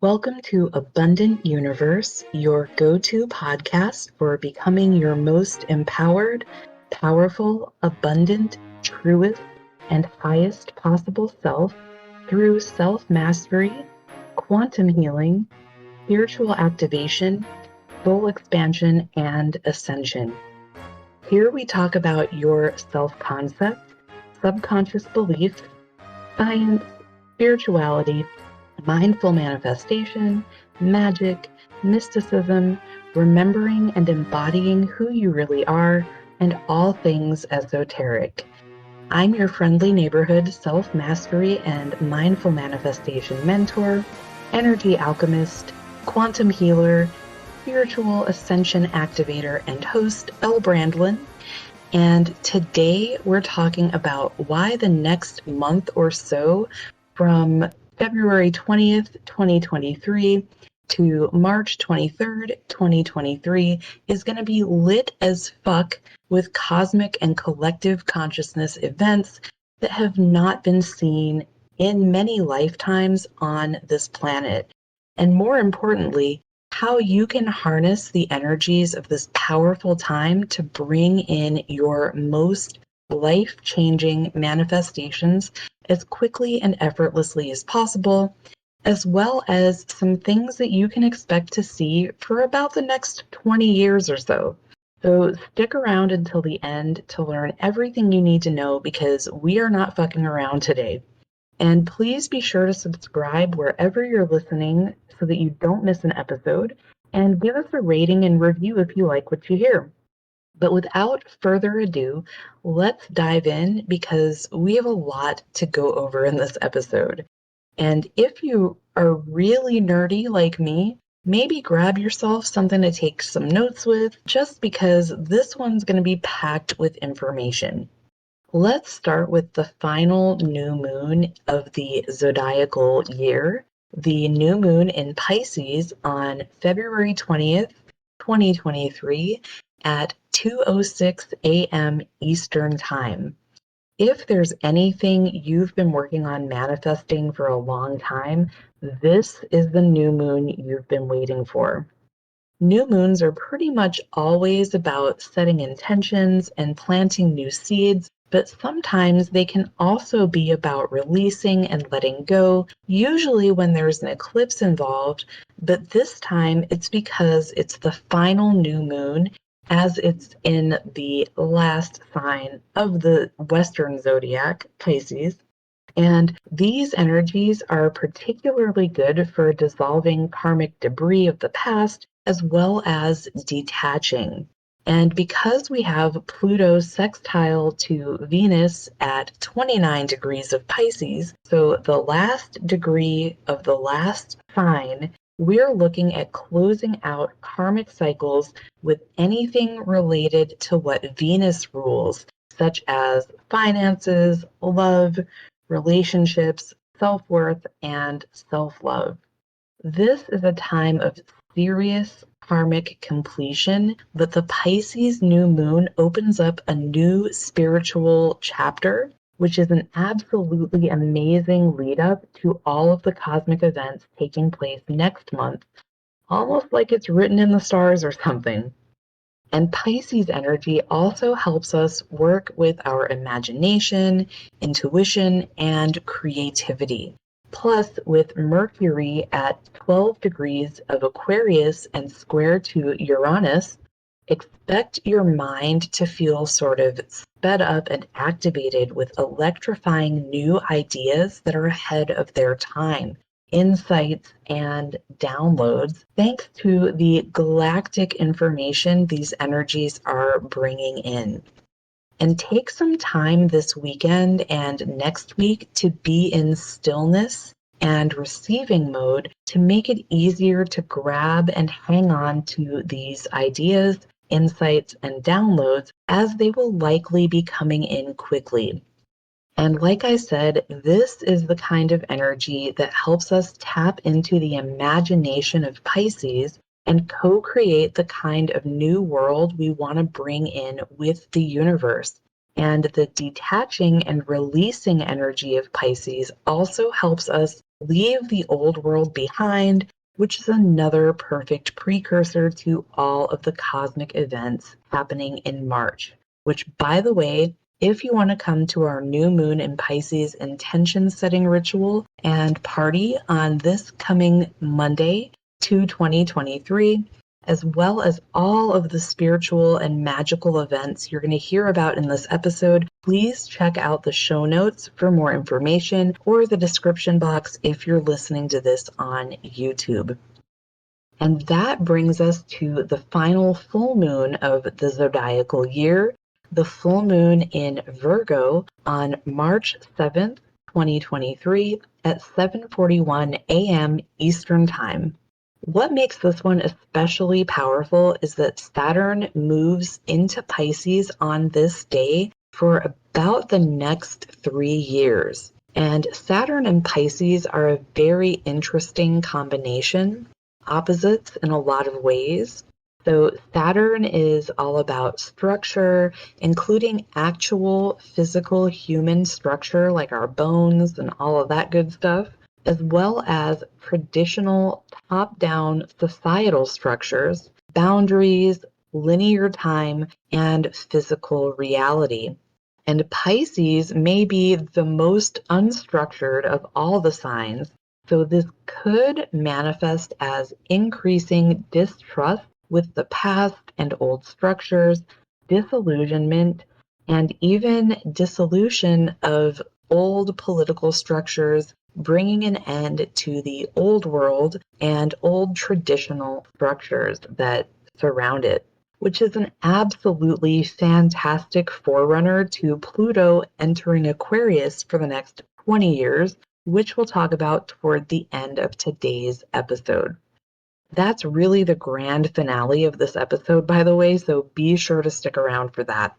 Welcome to Abundant Universe, your go-to podcast for becoming your most empowered, powerful, abundant, truest, and highest possible self through self-mastery, quantum healing, spiritual activation, soul expansion, and ascension. Here we talk about your self-concept, subconscious beliefs, science, spirituality, mindful manifestation, magic, mysticism, remembering and embodying who you really are, and all things esoteric. I'm your friendly neighborhood self-mastery and mindful manifestation mentor, energy alchemist, quantum healer, spiritual ascension activator, and host, Elle Brandlin. And today we're talking about why the next month or so from February 20th, 2023 to March 23rd, 2023 is going to be lit as fuck with cosmic and collective consciousness events that have not been seen in many lifetimes on this planet. And more importantly, how you can harness the energies of this powerful time to bring in your most life-changing manifestations as quickly and effortlessly as possible, as well as some things that you can expect to see for about the next 20 years or so. So stick around until the end to learn everything you need to know, because we are not fucking around today. And please be sure to subscribe wherever you're listening so that you don't miss an episode, and give us a rating and review if you like what you hear. But without further ado, let's dive in, because we have a lot to go over in this episode. And if you are really nerdy like me, maybe grab yourself something to take some notes with, just because this one's going to be packed with information. Let's start with the final new moon of the zodiacal year, the new moon in Pisces on February 20th, 2023 at 2:06 a.m. Eastern Time. If there's anything you've been working on manifesting for a long time, this is the new moon you've been waiting for. New moons are pretty much always about setting intentions and planting new seeds, but sometimes they can also be about releasing and letting go, usually when there's an eclipse involved, but this time it's because it's the final new moon, as it's in the last sign of the Western zodiac, Pisces. And these energies are particularly good for dissolving karmic debris of the past, as well as detaching. And because we have Pluto sextile to Venus at 29 degrees of Pisces, so the last degree of the last sign, we're looking at closing out karmic cycles with anything related to what Venus rules, such as finances, love, relationships, self-worth, and self-love. This is a time of serious karmic completion, but the Pisces new moon opens up a new spiritual chapter, which is an absolutely amazing lead up to all of the cosmic events taking place next month, almost like it's written in the stars or something. And Pisces energy also helps us work with our imagination, intuition, and creativity. Plus, with Mercury at 12 degrees of Aquarius and square to Uranus, expect your mind to feel sort of sped up and activated with electrifying new ideas that are ahead of their time, insights and downloads, thanks to the galactic information these energies are bringing in. And take some time this weekend and next week to be in stillness and receiving mode to make it easier to grab and hang on to these ideas, insights, and downloads, as they will likely be coming in quickly. And like I said, this is the kind of energy that helps us tap into the imagination of Pisces and co-create the kind of new world we want to bring in with the universe. And the detaching and releasing energy of Pisces also helps us leave the old world behind, which is another perfect precursor to all of the cosmic events happening in March. Which, by the way, if you want to come to our new moon in Pisces intention setting ritual and party on this coming Monday to 2023, as well as all of the spiritual and magical events you're going to hear about in this episode, please check out the show notes for more information or the description box if you're listening to this on YouTube. And that brings us to the final full moon of the zodiacal year, the full moon in Virgo on March 7th, 2023 at 7:41 a.m. Eastern Time. What makes this one especially powerful is that Saturn moves into Pisces on this day for about the next 3 years. And Saturn and Pisces are a very interesting combination, opposites in a lot of ways. So Saturn is all about structure, including actual physical human structure like our bones and all of that good stuff, as well as traditional top-down societal structures, boundaries, linear time, and physical reality. And Pisces may be the most unstructured of all the signs, so this could manifest as increasing distrust with the past and old structures, disillusionment, and even dissolution of old political structures, bringing an end to the old world and old traditional structures that surround it, which is an absolutely fantastic forerunner to Pluto entering Aquarius for the next 20 years, which we'll talk about toward the end of today's episode. That's really the grand finale of this episode, by the way, so be sure to stick around for that.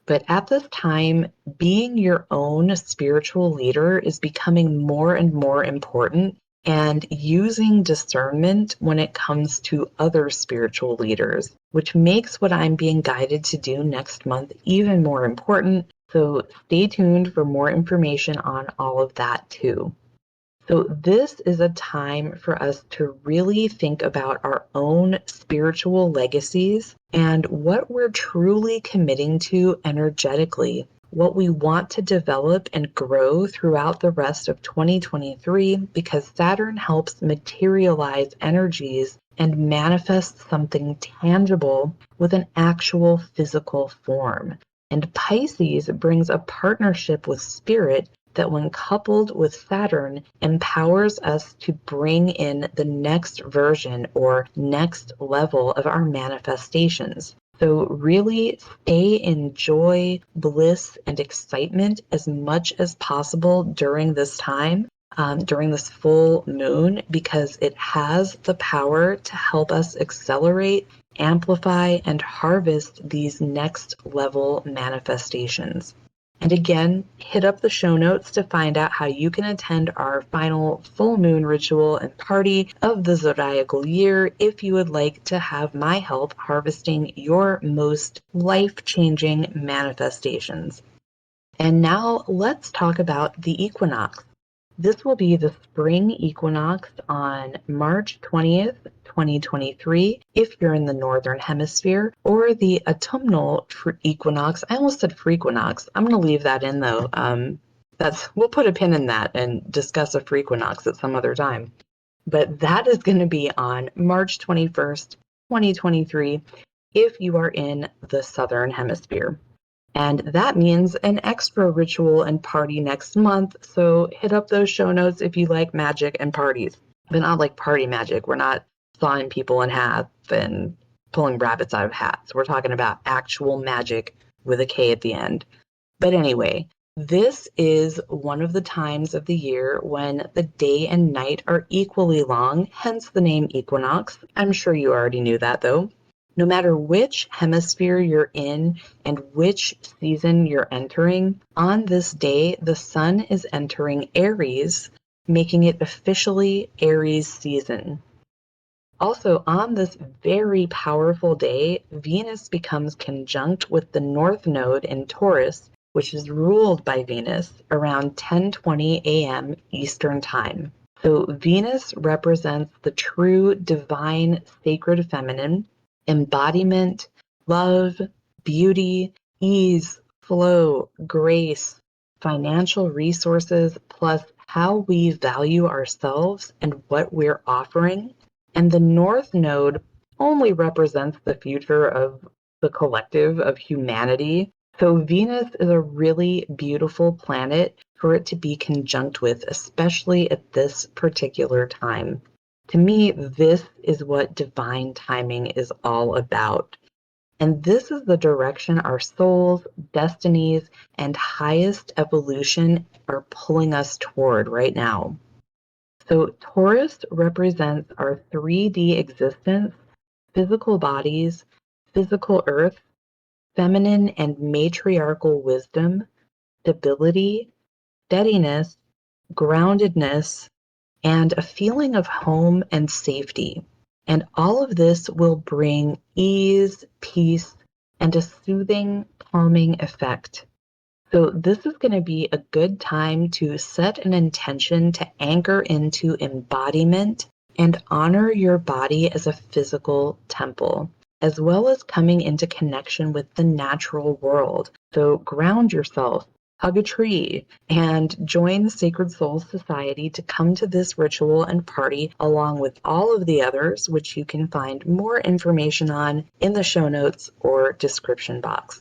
But at this time, being your own spiritual leader is becoming more and more important, and using discernment when it comes to other spiritual leaders, which makes what I'm being guided to do next month even more important. So stay tuned for more information on all of that too. So this is a time for us to really think about our own spiritual legacies and what we're truly committing to energetically, what we want to develop and grow throughout the rest of 2023, because Saturn helps materialize energies and manifest something tangible with an actual physical form. And Pisces brings a partnership with spirit that, when coupled with Saturn, empowers us to bring in the next version or next level of our manifestations. So really stay in joy, bliss, and excitement as much as possible during this time, during this full moon, because it has the power to help us accelerate, amplify, and harvest these next level manifestations. And again, hit up the show notes to find out how you can attend our final full moon ritual and party of the zodiacal year if you would like to have my help harvesting your most life-changing manifestations. And now let's talk about the equinox. This will be the spring equinox on March 20th, 2023, if you're in the Northern Hemisphere, or the autumnal equinox. I almost said frequinox. I'm going to leave that in though. We'll put a pin in that and discuss a frequinox at some other time. But that is going to be on March 21st, 2023, if you are in the Southern Hemisphere. And that means an extra ritual and party next month, so hit up those show notes if you like magic and parties. But not like party magic. We're not sawing people in half and pulling rabbits out of hats. We're talking about actual magic with a K at the end. But anyway, this is one of the times of the year when the day and night are equally long, hence the name equinox. I'm sure you already knew that though. No matter which hemisphere you're in and which season you're entering, on this day, the sun is entering Aries, making it officially Aries season. Also, on this very powerful day, Venus becomes conjunct with the North Node in Taurus, which is ruled by Venus, around 10:20 a.m. Eastern Time. So Venus represents the true divine sacred feminine, embodiment, love, beauty, ease, flow, grace, financial resources, plus how we value ourselves and what we're offering. And the North Node only represents the future of the collective of humanity. So Venus is a really beautiful planet for it to be conjunct with, especially at this particular time. To me, this is what divine timing is all about. And this is the direction our souls, destinies, and highest evolution are pulling us toward right now. So Taurus represents our 3D existence, physical bodies, physical earth, feminine and matriarchal wisdom, stability, steadiness, groundedness, and a feeling of home and safety. And all of this will bring ease, peace, and a soothing, calming effect. So this is going to be a good time to set an intention to anchor into embodiment and honor your body as a physical temple, as well as coming into connection with the natural world. So ground yourself, hug a tree, and join the Sacred Souls Society to come to this ritual and party along with all of the others, which you can find more information on in the show notes or description box.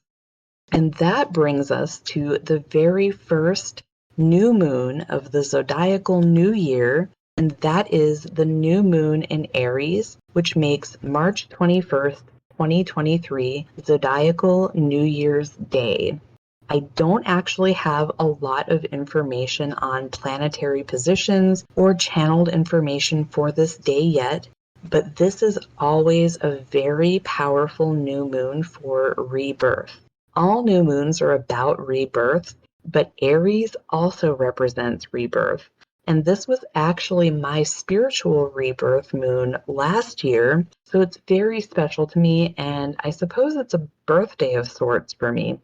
And that brings us to the very first new moon of the zodiacal new year, and that is the new moon in Aries, which makes March 21st, 2023, zodiacal New Year's Day. I don't actually have a lot of information on planetary positions or channeled information for this day yet, but this is always a very powerful new moon for rebirth. All new moons are about rebirth, but Aries also represents rebirth. And this was actually my spiritual rebirth moon last year, so it's very special to me, and I suppose it's a birthday of sorts for me.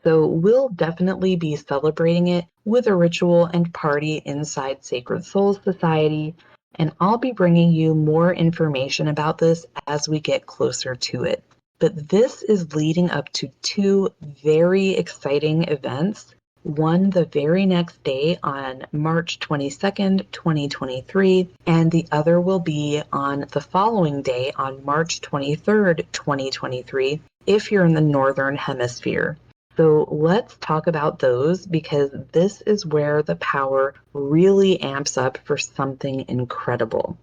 So we'll definitely be celebrating it with a ritual and party inside Sacred Souls Society, and I'll be bringing you more information about this as we get closer to it. But this is leading up to two very exciting events. One the very next day on March 22nd, 2023, and the other will be on the following day on March 23rd, 2023, if you're in the Northern Hemisphere. So let's talk about those because this is where the power really amps up for something incredible.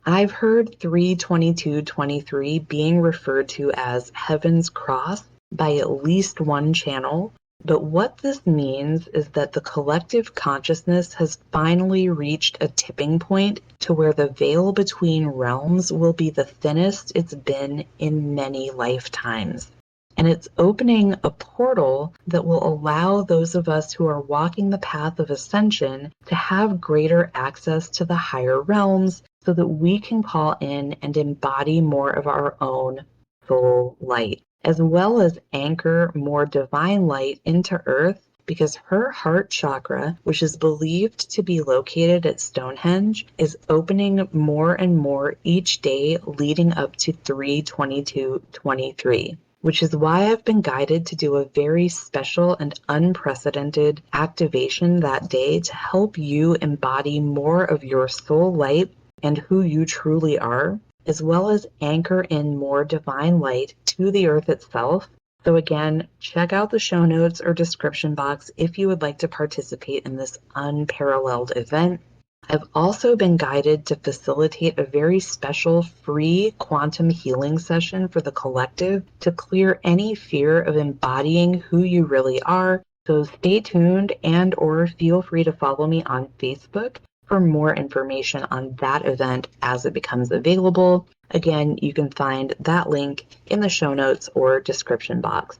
I've heard 32223 being referred to as Heaven's Cross by at least one channel, but what this means is that the collective consciousness has finally reached a tipping point to where the veil between realms will be the thinnest it's been in many lifetimes. And it's opening a portal that will allow those of us who are walking the path of ascension to have greater access to the higher realms so that we can call in and embody more of our own soul light, as well as anchor more divine light into Earth, because her heart chakra, which is believed to be located at Stonehenge, is opening more and more each day leading up to 32223. Which is why I've been guided to do a very special and unprecedented activation that day to help you embody more of your soul light and who you truly are, as well as anchor in more divine light to the earth itself. So again, check out the show notes or description box if you would like to participate in this unparalleled event. I've also been guided to facilitate a very special free quantum healing session for the collective to clear any fear of embodying who you really are. So stay tuned and or feel free to follow me on Facebook for more information on that event as it becomes available. Again, you can find that link in the show notes or description box.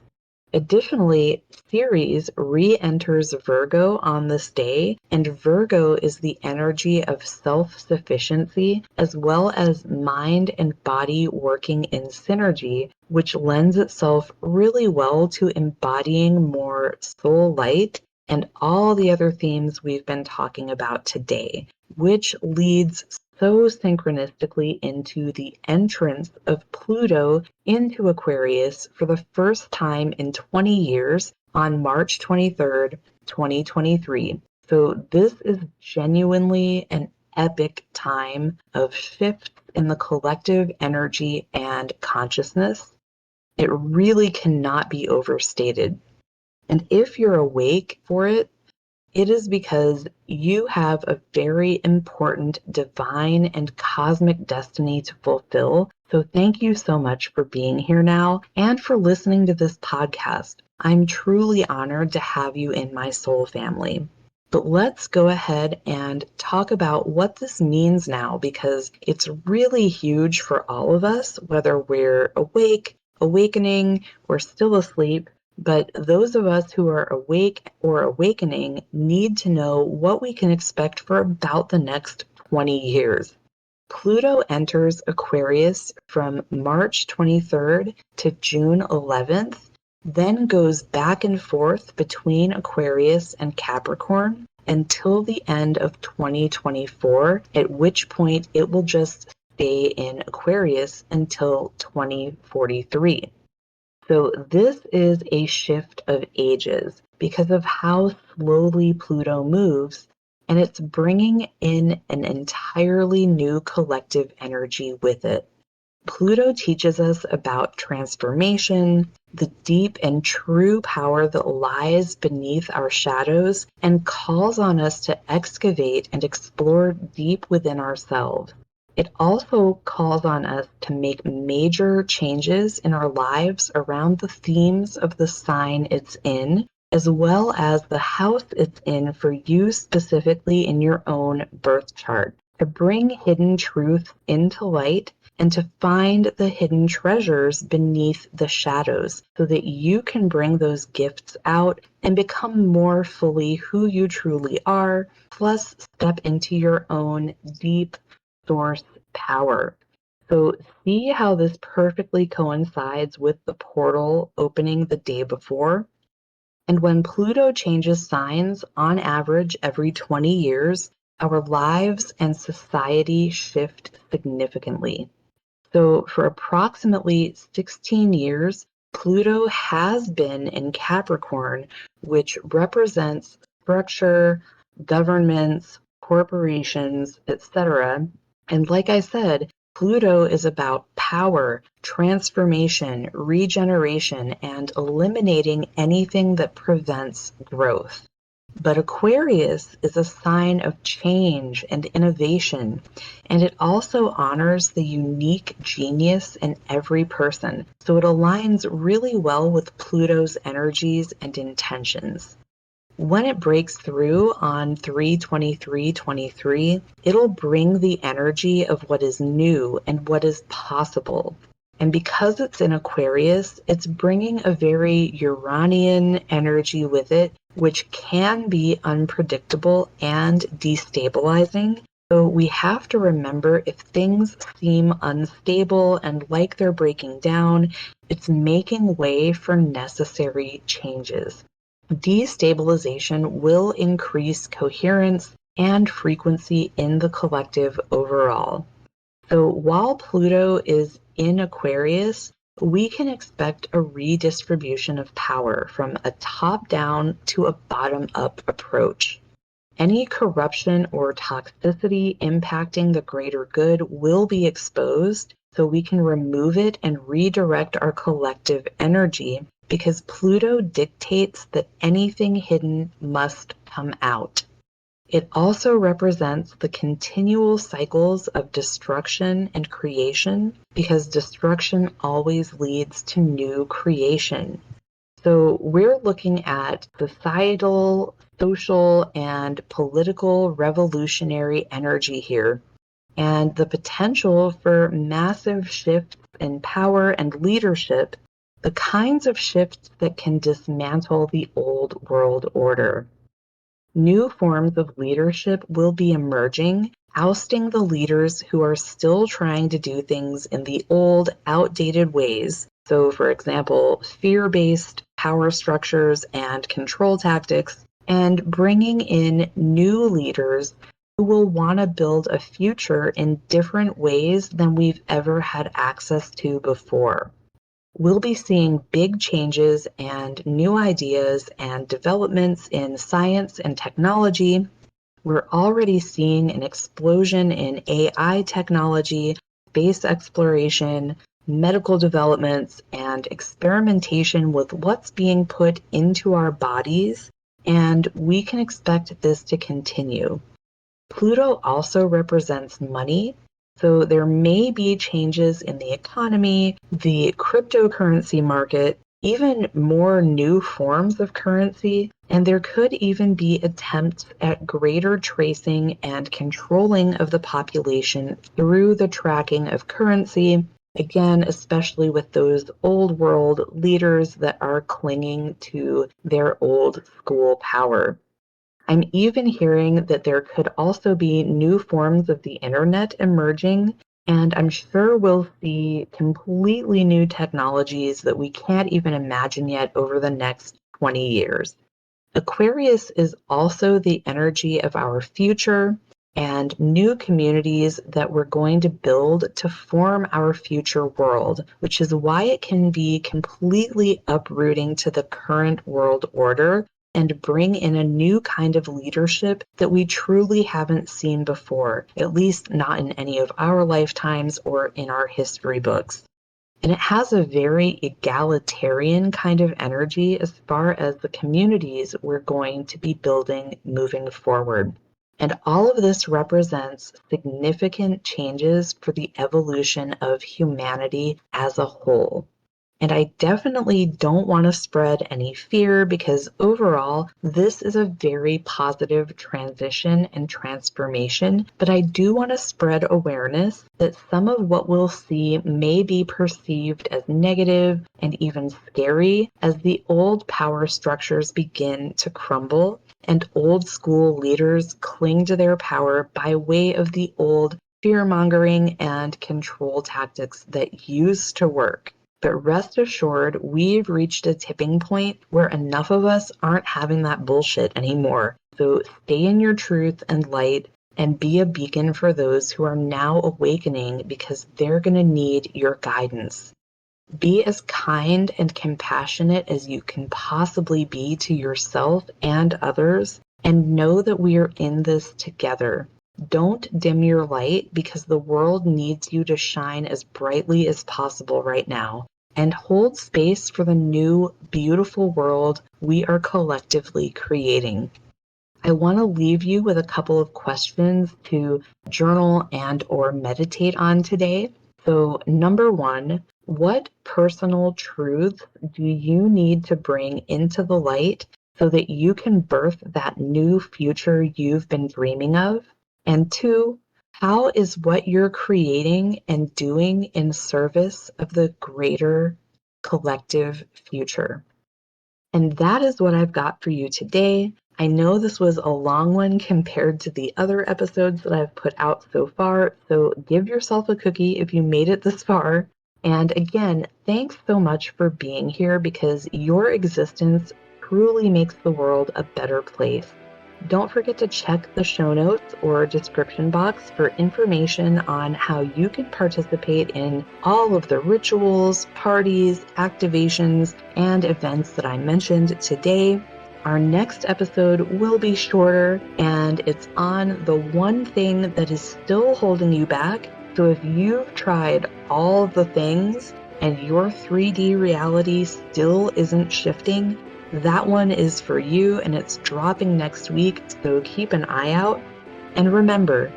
Additionally, Ceres re-enters Virgo on this day, and Virgo is the energy of self-sufficiency as well as mind and body working in synergy, which lends itself really well to embodying more soul light and all the other themes we've been talking about today, which leads so synchronistically into the entrance of Pluto into Aquarius for the first time in 20 years on March 23rd, 2023. So this is genuinely an epic time of shifts in the collective energy and consciousness. It really cannot be overstated. And if you're awake for it, it is because you have a very important divine and cosmic destiny to fulfill. So thank you so much for being here now and for listening to this podcast. I'm truly honored to have you in my soul family. But let's go ahead and talk about what this means now, because it's really huge for all of us, whether we're awake, awakening, or still asleep. But those of us who are awake or awakening need to know what we can expect for about the next 20 years. Pluto enters Aquarius from March 23rd to June 11th, then goes back and forth between Aquarius and Capricorn until the end of 2024, at which point it will just stay in Aquarius until 2043. So this is a shift of ages because of how slowly Pluto moves, and it's bringing in an entirely new collective energy with it. Pluto teaches us about transformation, the deep and true power that lies beneath our shadows, and calls on us to excavate and explore deep within ourselves. It also calls on us to make major changes in our lives around the themes of the sign it's in, as well as the house it's in for you specifically in your own birth chart, to bring hidden truth into light and to find the hidden treasures beneath the shadows so that you can bring those gifts out and become more fully who you truly are, plus step into your own deep source power. So see how this perfectly coincides with the portal opening the day before? And when Pluto changes signs on average every 20 years, our lives and society shift significantly. So for approximately 16 years, Pluto has been in Capricorn, which represents structure, governments, corporations, etc. And like I said, Pluto is about power, transformation, regeneration, and eliminating anything that prevents growth. But Aquarius is a sign of change and innovation, and it also honors the unique genius in every person, so it aligns really well with Pluto's energies and intentions. When it breaks through on 3/23/23, it'll bring the energy of what is new and what is possible. And because it's in Aquarius, it's bringing a very Uranian energy with it, which can be unpredictable and destabilizing. So we have to remember, if things seem unstable and like they're breaking down, it's making way for necessary changes. Destabilization will increase coherence and frequency in the collective overall. So while Pluto is in Aquarius, we can expect a redistribution of power from a top-down to a bottom-up approach. Any corruption or toxicity impacting the greater good will be exposed, so we can remove it and redirect our collective energy, because Pluto dictates that anything hidden must come out. It also represents the continual cycles of destruction and creation, because destruction always leads to new creation. So we're looking at societal, social, and political revolutionary energy here, and the potential for massive shifts in power and leadership, the kinds of shifts that can dismantle the old world order. New forms of leadership will be emerging, ousting the leaders who are still trying to do things in the old, outdated ways. So, for example, fear-based power structures and control tactics, and bringing in new leaders who will want to build a future in different ways than we've ever had access to before. We'll be seeing big changes and new ideas and developments in science and technology. We're already seeing an explosion in AI technology, space exploration, medical developments, and experimentation with what's being put into our bodies, and we can expect this to continue. Pluto also represents money, so there may be changes in the economy, the cryptocurrency market, even more new forms of currency, and there could even be attempts at greater tracing and controlling of the population through the tracking of currency, again, especially with those old world leaders that are clinging to their old school power. I'm even hearing that there could also be new forms of the internet emerging, and I'm sure we'll see completely new technologies that we can't even imagine yet over the next 20 years. Aquarius is also the energy of our future and new communities that we're going to build to form our future world, which is why it can be completely uprooting to the current world order and bring in a new kind of leadership that we truly haven't seen before, at least not in any of our lifetimes or in our history books. And it has a very egalitarian kind of energy as far as the communities we're going to be building moving forward. And all of this represents significant changes for the evolution of humanity as a whole. And I definitely don't want to spread any fear because overall, this is a very positive transition and transformation. But I do want to spread awareness that some of what we'll see may be perceived as negative and even scary as the old power structures begin to crumble and old school leaders cling to their power by way of the old fear-mongering and control tactics that used to work. But rest assured, we've reached a tipping point where enough of us aren't having that bullshit anymore. So stay in your truth and light and be a beacon for those who are now awakening because they're going to need your guidance. Be as kind and compassionate as you can possibly be to yourself and others, and know that we are in this together. Don't dim your light because the world needs you to shine as brightly as possible right now. And hold space for the new, beautiful world we are collectively creating. I want to leave you with a couple of questions to journal and or meditate on today. So, number one, what personal truths do you need to bring into the light so that you can birth that new future you've been dreaming of? And two, how is what you're creating and doing in service of the greater collective future? And that is what I've got for you today. I know this was a long one compared to the other episodes that I've put out so far, so give yourself a cookie if you made it this far. And again, thanks so much for being here because your existence truly makes the world a better place. Don't forget to check the show notes or description box for information on how you can participate in all of the rituals, parties, activations, and events that I mentioned today. Our next episode will be shorter, and it's on the one thing that is still holding you back. So if you've tried all the things and your 3D reality still isn't shifting, that one is for you and it's dropping next week, so keep an eye out. And remember,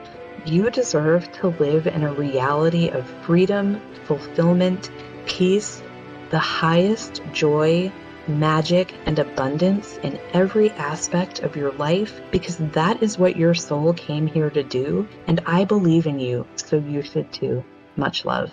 you deserve to live in a reality of freedom, fulfillment, peace, the highest joy, magic, and abundance in every aspect of your life because that is what your soul came here to do, and I believe in you, so you should too. Much love.